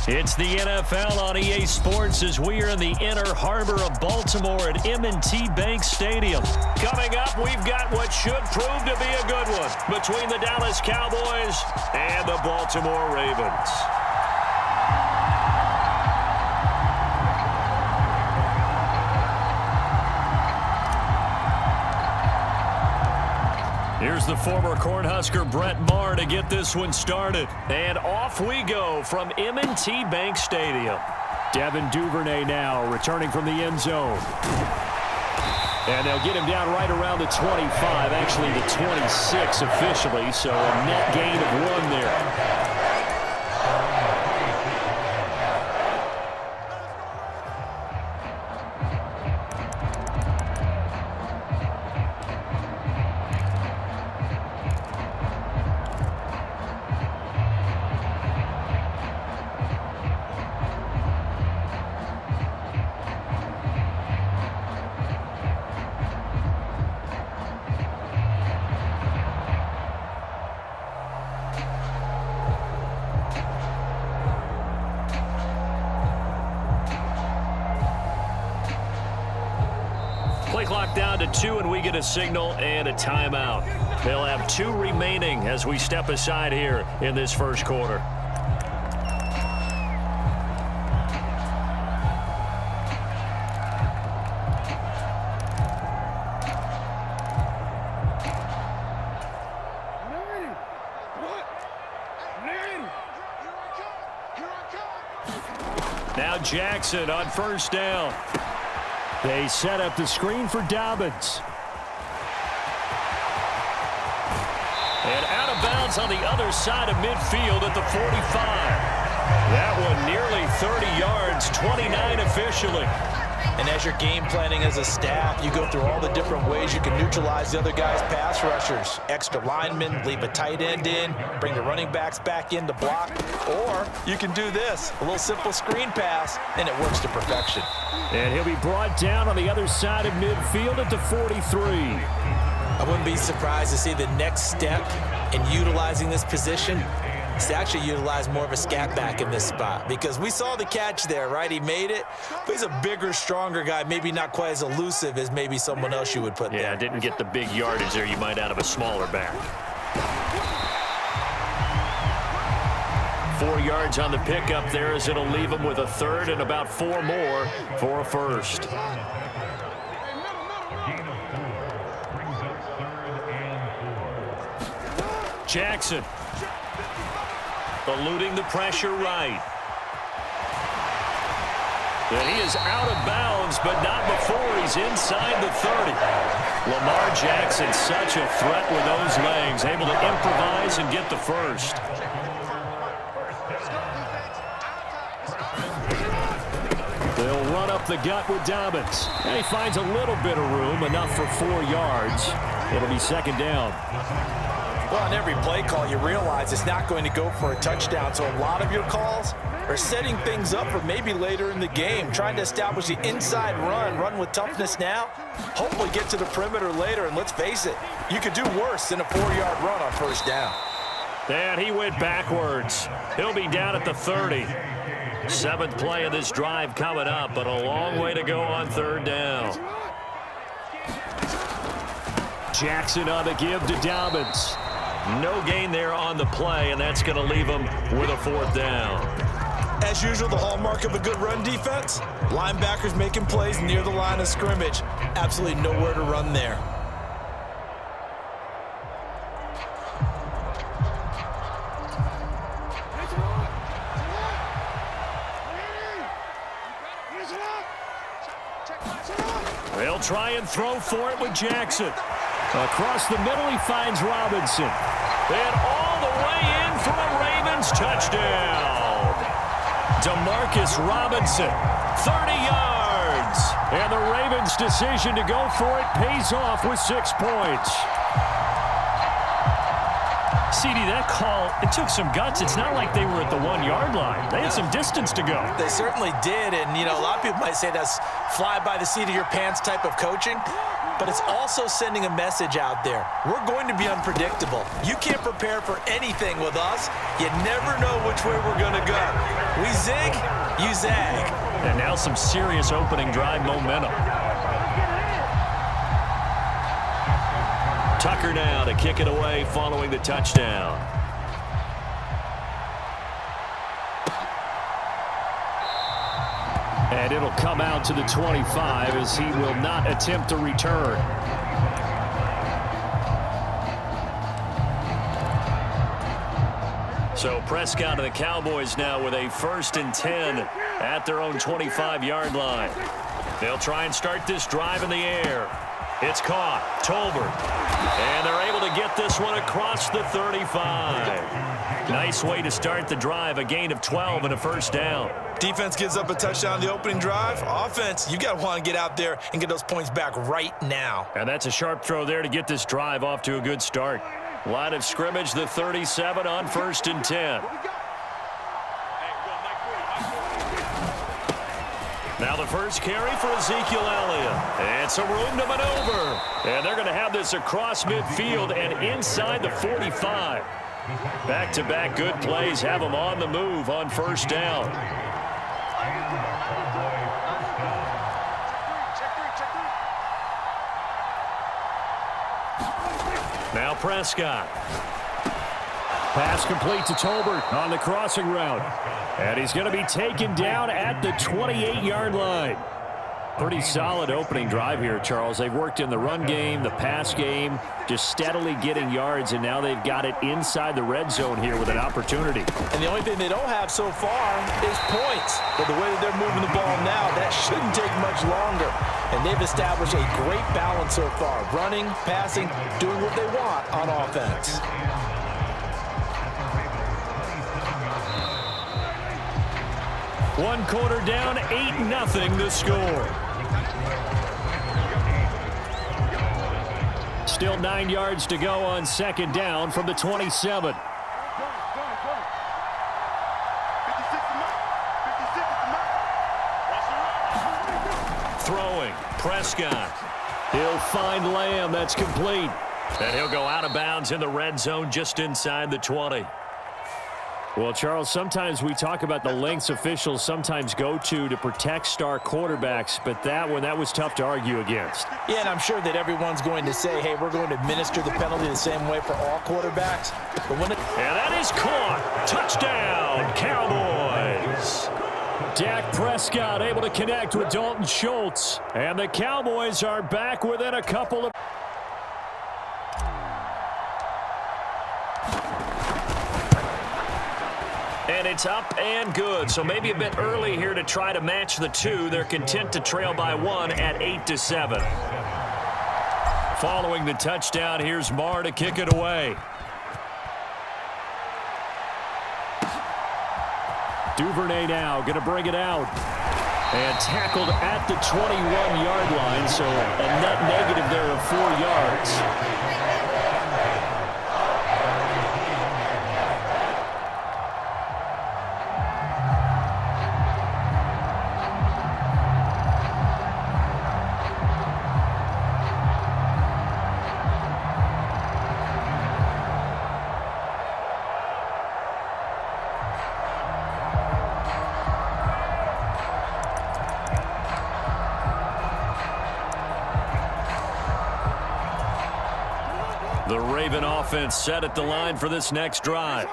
It's the NFL on EA Sports as we are in the inner harbor of Baltimore at M&T Bank Stadium. Coming up, we've got what should prove to be a good one between the Dallas Cowboys and the Baltimore Ravens. Here's the former Cornhusker Brett Maher to get this one started. And off we go from M&T Bank Stadium. Devin Duvernay now returning from the end zone. And they'll get him down right around the 25, actually the 26 officially, so a net gain of 1 there. Play clock down to 2, and we get a signal and a timeout. They'll have 2 remaining as we step aside here in this first quarter. Now Jackson on first down. They set up the screen for Dobbins. And out of bounds on the other side of midfield at the 45. That one nearly 30 yards, 29 officially. And as you're game planning as a staff, you go through all the different ways you can neutralize the other guy's pass rushers. Extra linemen, leave a tight end in, bring the running backs back in to block. Or you can do this, a little simple screen pass, and it works to perfection. And he'll be brought down on the other side of midfield at the 43. I wouldn't be surprised to see the next step in utilizing this position is to actually utilize more of a scat back in this spot, because we saw the catch there, right? He made it, but he's a bigger, stronger guy, maybe not quite as elusive as maybe someone else you would put there. Yeah, didn't get the big yardage there you might out of a smaller back. 4 yards on the pickup there as it'll leave him with a third and about 4 more for a first. Jackson eluding the pressure right. And he is out of bounds, but not before he's inside the 30. Lamar Jackson, such a threat with those legs, able to improvise and get the first. They'll run up the gut with Dobbins. And he finds a little bit of room, enough for 4 yards. It'll be second down. Well, on every play call, you realize it's not going to go for a touchdown. So a lot of your calls are setting things up for maybe later in the game, trying to establish the inside run with toughness now, hopefully get to the perimeter later. And let's face it, you could do worse than a 4-yard run on first down. And he went backwards. He'll be down at the 30. 7th play of this drive coming up, but a long way to go on third down. Jackson on the give to Dobbins. No gain there on the play, and that's going to leave him with a 4th down. As usual, the hallmark of a good run defense, linebackers making plays near the line of scrimmage. Absolutely nowhere to run there. They'll try and throw for it with Jackson. Across the middle, he finds Robinson. And all the way in for a Ravens touchdown. Demarcus Robinson, 30 yards. And the Ravens' decision to go for it pays off with 6 points. CD, that call, it took some guts. It's not like they were at the 1-yard line. They had some distance to go. They certainly did, and, you know, a lot of people might say that's fly by the seat of your pants type of coaching. but it's also sending a message out there. We're going to be unpredictable. You can't prepare for anything with us. You never know which way we're going to go. We zig, you zag. And now some serious opening drive momentum. Tucker now to kick it away following the touchdown. And it'll come out to the 25 as he will not attempt to return. So Prescott and the Cowboys now with a 1st and 10 at their own 25-yard line. They'll try and start this drive in the air. It's caught. Tolbert. And they're able to get this one across the 35. Nice way to start the drive. A gain of 12 and a 1st down. Defense gives up a touchdown on the opening drive. Offense, you got to want to get out there and get those points back right now. And that's a sharp throw there to get this drive off to a good start. Line of scrimmage, the 37 on 1st and 10. Now the first carry for Ezekiel Elliott. And some room to maneuver. And they're going to have this across midfield and inside the 45. Back-to-back good plays have them on the move on 1st down. Now Prescott. Pass complete to Tolbert on the crossing route. And he's going to be taken down at the 28-yard line. Pretty solid opening drive here, Charles. They've worked in the run game, the pass game, just steadily getting yards, and now they've got it inside the red zone here with an opportunity. And the only thing they don't have so far is points. But the way that they're moving the ball now, that shouldn't take much longer. And they've established a great balance so far. Running, passing, doing what they want on offense. One quarter down, 8-0 the score. Still 9 yards to go on 2nd down from the 27. Throwing, Prescott. He'll find Lamb, that's complete. And he'll go out of bounds in the red zone just inside the 20. Well, Charles, sometimes we talk about the lengths officials sometimes go to protect star quarterbacks, but that was tough to argue against. Yeah, and I'm sure that everyone's going to say, hey, we're going to administer the penalty the same way for all quarterbacks. But when and that is caught. Touchdown, Cowboys. Dak Prescott able to connect with Dalton Schultz. And the Cowboys are back within a couple of... And it's up and good. So maybe a bit early here to try to match the two. They're content to trail by 1 at 8-7. Following the touchdown, here's Marr to kick it away. Duvernay now going to bring it out. And tackled at the 21-yard line. So a net negative there of 4 yards. The Raven offense set at the line for this next drive.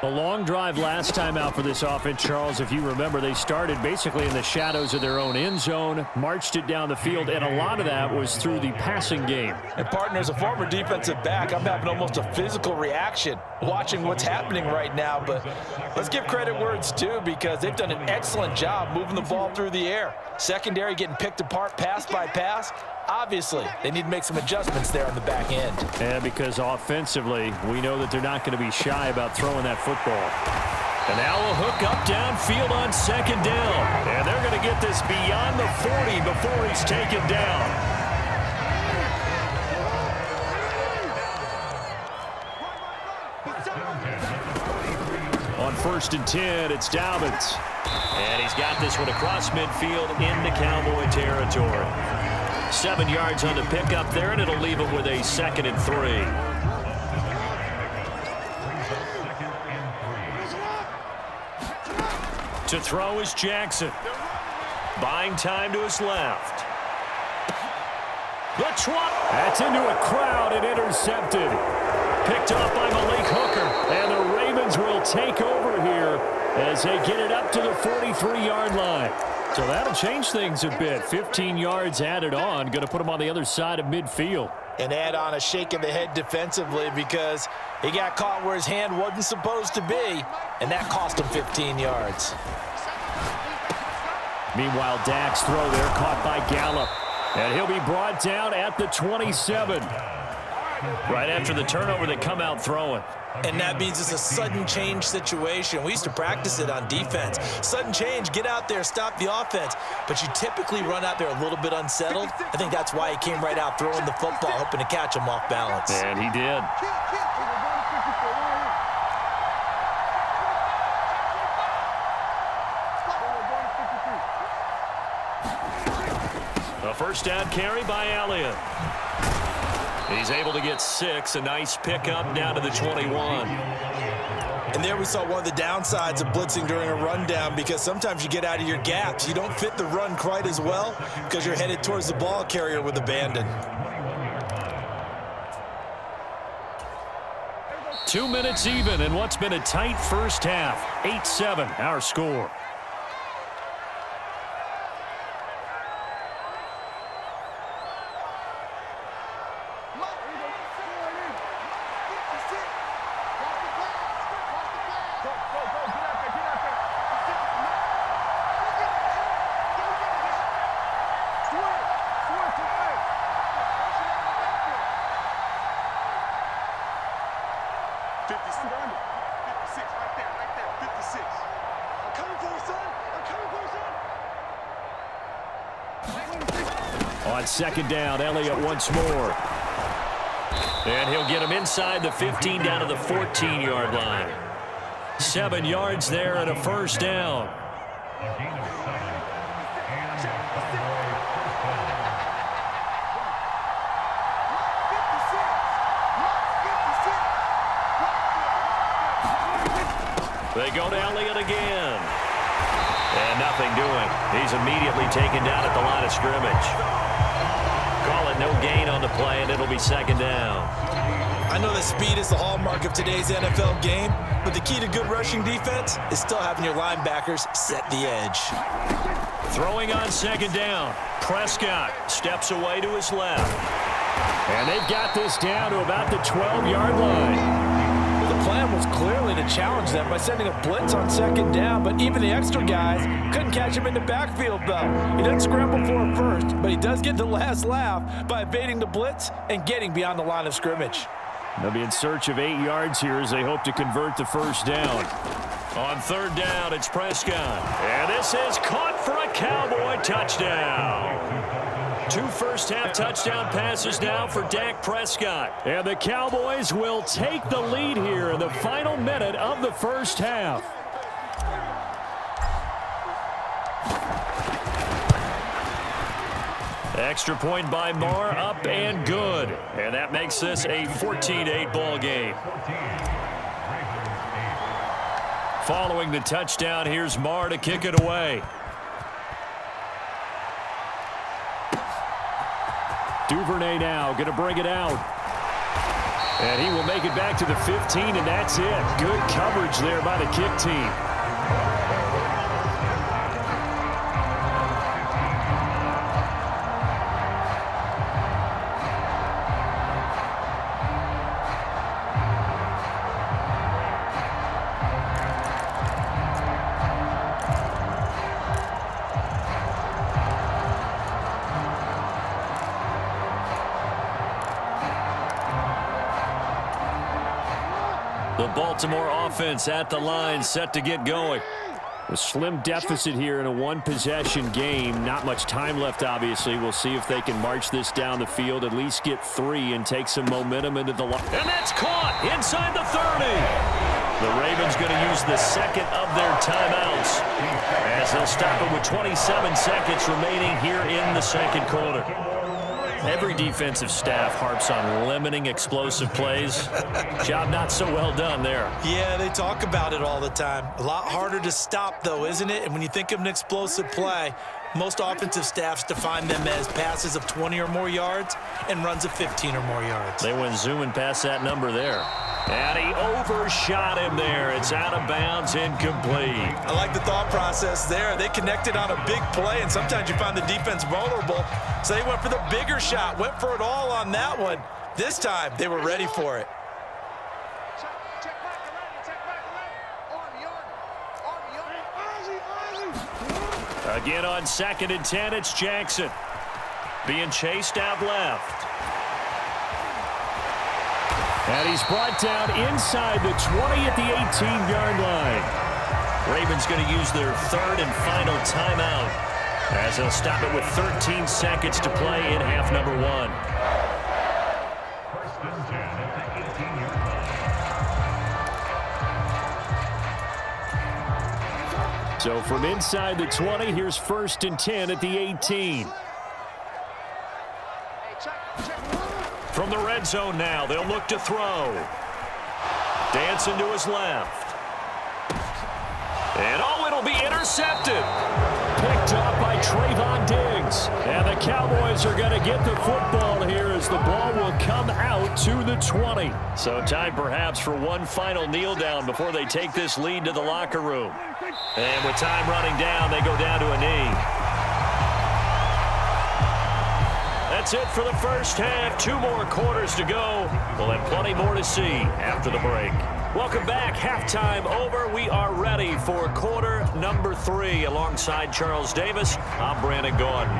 A long drive last time out for this offense, Charles. If you remember, they started basically in the shadows of their own end zone, marched it down the field, and a lot of that was through the passing game. And, partner, as a former defensive back, I'm having almost a physical reaction watching what's happening right now. But let's give credit where it's due because they've done an excellent job moving the ball through the air. Secondary getting picked apart pass by pass. Obviously, they need to make some adjustments there on the back end. And because offensively, we know that they're not going to be shy about throwing that football. And now a hook up downfield on 2nd down. And they're going to get this beyond the 40 before he's taken down. On 1st and 10, it's Dobbins. And he's got this one across midfield into Cowboy territory. 7 yards on the pickup there, and it'll leave them with a 2nd and 3. To throw is Jackson. Buying time to his left. That's into a crowd and intercepted. Picked off by Malik Hooker. And the Ravens will take over here as they get it up to the 43-yard line. So that'll change things a bit. 15 yards added on. Going to put them on the other side of midfield. And add on a shake of the head defensively because he got caught where his hand wasn't supposed to be. And that cost him 15 yards. Meanwhile, Dak's throw there caught by Gallup. And he'll be brought down at the 27. Right after the turnover, they come out throwing. And that means it's a sudden change situation. We used to practice it on defense. Sudden change, get out there, stop the offense. But you typically run out there a little bit unsettled. I think that's why he came right out throwing the football, hoping to catch him off balance. And he did. A first down carry by Elliott. He's able to get 6. A nice pickup down to the 21. And there we saw one of the downsides of blitzing during a rundown because sometimes you get out of your gaps. You don't fit the run quite as well because you're headed towards the ball carrier with abandon. 2 minutes even in what's been a tight first half. 8-7 our score. On second down, Elliott once more. And he'll get him inside the 15 down to the 14-yard line. 7 yards there and a first down. They go to Elliott again. And nothing doing. He's immediately taken down at the line of scrimmage. Call it no gain on the play, and it'll be second down. I know that speed is the hallmark of today's NFL game, but the key to good rushing defense is still having your linebackers set the edge. Throwing on second down. Prescott steps away to his left. And they've got this down to about the 12-yard line. The plan was clearly to challenge them by sending a blitz on second down, but even the extra guys couldn't catch him in the backfield, though. He doesn't scramble for it first, but he does get the last laugh by evading the blitz and getting beyond the line of scrimmage. They'll be in search of 8 yards here as they hope to convert the first down. On third down, it's Prescott. And this is caught for a Cowboy touchdown. 2 first-half touchdown passes now for Dak Prescott. And the Cowboys will take the lead here in the final minute of the first half. Extra point by Marr, up and good. And that makes this a 14-8 ball game. Following the touchdown, here's Marr to kick it away. Duvernay now going to bring it out. And he will make it back to the 15, and that's it. Good coverage there by the kick team. The Baltimore offense at the line, set to get going. A slim deficit here in a one-possession game. Not much time left, obviously. We'll see if they can march this down the field, at least get 3 and take some momentum into the line. And that's caught inside the 30. The Ravens going to use the second of their timeouts as they'll stop it with 27 seconds remaining here in the second quarter. Every defensive staff harps on limiting explosive plays. Job not so well done there. Yeah, they talk about it all the time. A lot harder to stop, though, isn't it? And when you think of an explosive play, most offensive staffs define them as passes of 20 or more yards and runs of 15 or more yards. They went zooming past that number there. And he overshot him there. It's out of bounds, incomplete. I like the thought process there. They connected on a big play, and sometimes you find the defense vulnerable. So they went for the bigger shot, went for it all on that one. This time, they were ready for it. Again on 2nd and 10, it's Jackson. Being chased out left. And he's brought down inside the 20 at the 18-yard line. Ravens going to use their 3rd and final timeout as they'll stop it with 13 seconds to play in half number 1. So from inside the 20, here's 1st and 10 at the 18. From the red zone now, they'll look to throw. Dancing to his left. And oh, it'll be intercepted. Picked off by Trayvon Diggs. And the Cowboys are going to get the football here as the ball will come out to the 20. So time perhaps for one final kneel down before they take this lead to the locker room. And with time running down, they go down to a knee. That's it for the first half. 2 more quarters to go. We'll have plenty more to see after the break. Welcome back. Halftime over. We are ready for quarter number 3. Alongside Charles Davis, I'm Brandon Gordon.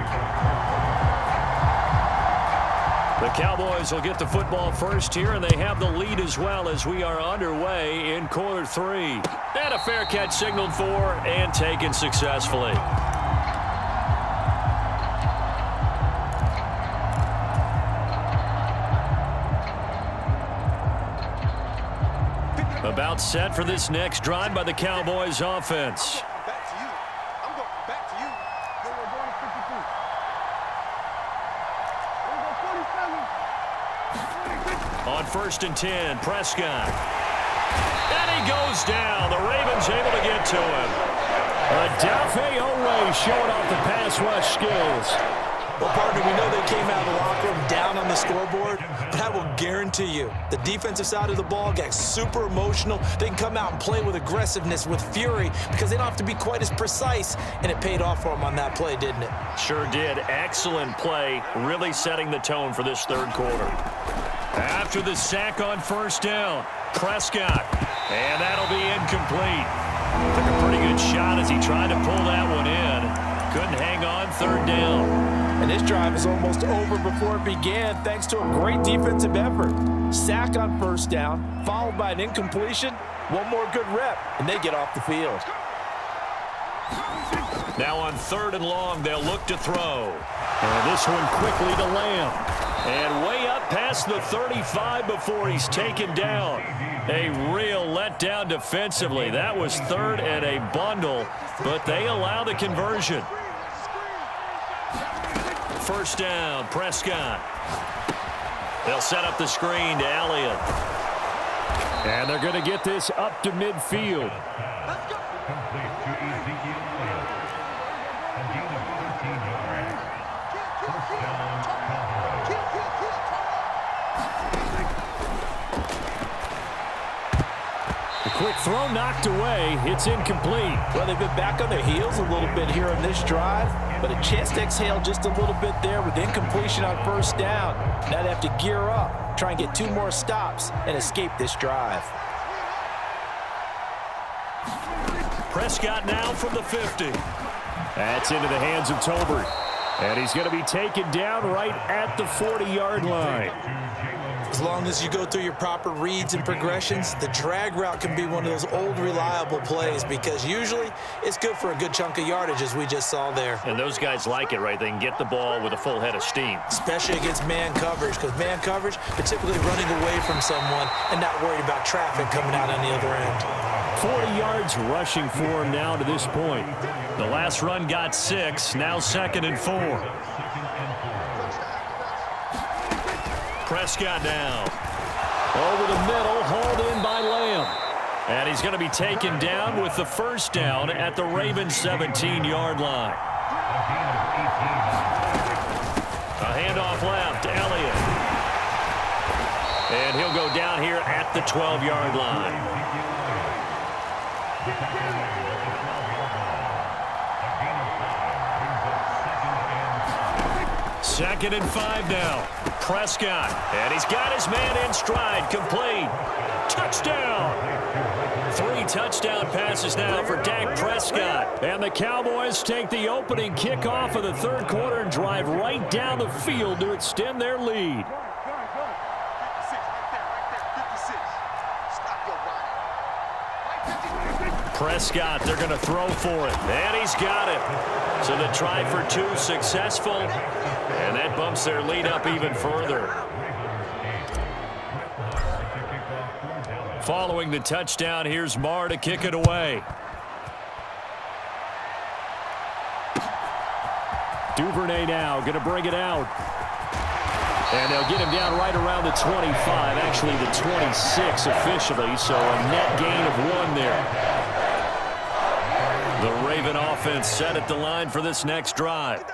The Cowboys will get the football first here, and they have the lead as well as we are underway in quarter 3. And a fair catch signaled for and taken successfully. About set for this next drive by the Cowboys offense. Back to you. I'm going back to you. We're going to 52. On 1st and 10, Prescott. And he goes down. The Ravens able to get to him. Odafe Oweh showing off the pass rush skills. Well, partner, we know they came out of the locker room down on the scoreboard, but I will guarantee you the defensive side of the ball got super emotional. They can come out and play with aggressiveness, with fury, because they don't have to be quite as precise, and it paid off for them on that play, didn't it? Sure did. Excellent play, really setting the tone for this 3rd quarter. After the sack on 1st down, Prescott, and that'll be incomplete. Took a pretty good shot as he tried to pull that one in. Couldn't hang on 3rd down. And this drive is almost over before it began thanks to a great defensive effort. Sack on 1st down, followed by an incompletion. One more good rep, and they get off the field. Now on 3rd and long, they'll look to throw. And this one quickly to Lamb. And way up past the 35 before he's taken down. A real letdown defensively. That was 3rd and a bundle, but they allow the conversion. 1st down, Prescott. They'll set up the screen to Elliott. And they're going to get this up to midfield. The quick throw knocked away. It's incomplete. Well, they've been back on their heels a little bit here on this drive, but a chance to exhale just a little bit there with incompletion on 1st down. Now they have to gear up, try and get 2 more stops, and escape this drive. Prescott now from the 50. That's into the hands of Tolbert. And he's going to be taken down right at the 40-yard line. As long as you go through your proper reads and progressions, the drag route can be one of those old reliable plays because usually it's good for a good chunk of yardage as we just saw there. And those guys like it, right? They can get the ball with a full head of steam. Especially against man coverage, because man coverage, they're typically running away from someone and not worried about traffic coming out on the other end. 40 yards rushing for him now to this point. The last run got 6, now 2nd and 4. Prescott now. Over the middle, hauled in by Lamb. And he's going to be taken down with the first down at the Ravens' 17-yard line. A handoff left, Elliott. And he'll go down here at the 12-yard line. Second and 5 now. Prescott. And he's got his man in stride. Complete. Touchdown. 3 touchdown passes now for Dak Prescott. And the Cowboys take the opening kickoff of the third quarter and drive right down the field to extend their lead. Prescott, they're going to throw for it. And he's got it. So the try for 2 successful. And that bumps their lead up even further. Following the touchdown, here's Marr to kick it away. Duvernay now going to bring it out. And they'll get him down right around the 25, actually the 26 officially, so a net gain of 1 there. The Raven offense set at the line for this next drive.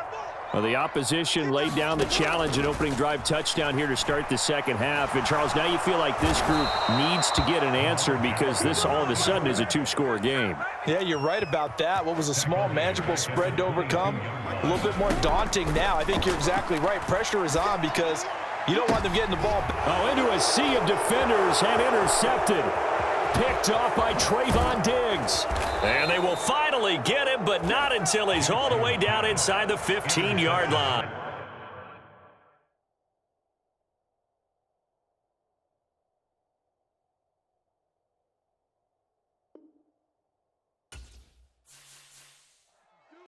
Well, the opposition laid down the challenge and opening drive touchdown here to start the second half. And, Charles, now you feel like this group needs to get an answer because this all of a sudden is a 2-score game. Yeah, you're right about that. What was a small, manageable spread to overcome? A little bit more daunting now. I think you're exactly right. Pressure is on because you don't want them getting the ball. Oh, into a sea of defenders and intercepted. Picked off by Trayvon Diggs. And they will finally get him, but not until he's all the way down inside the 15-yard line.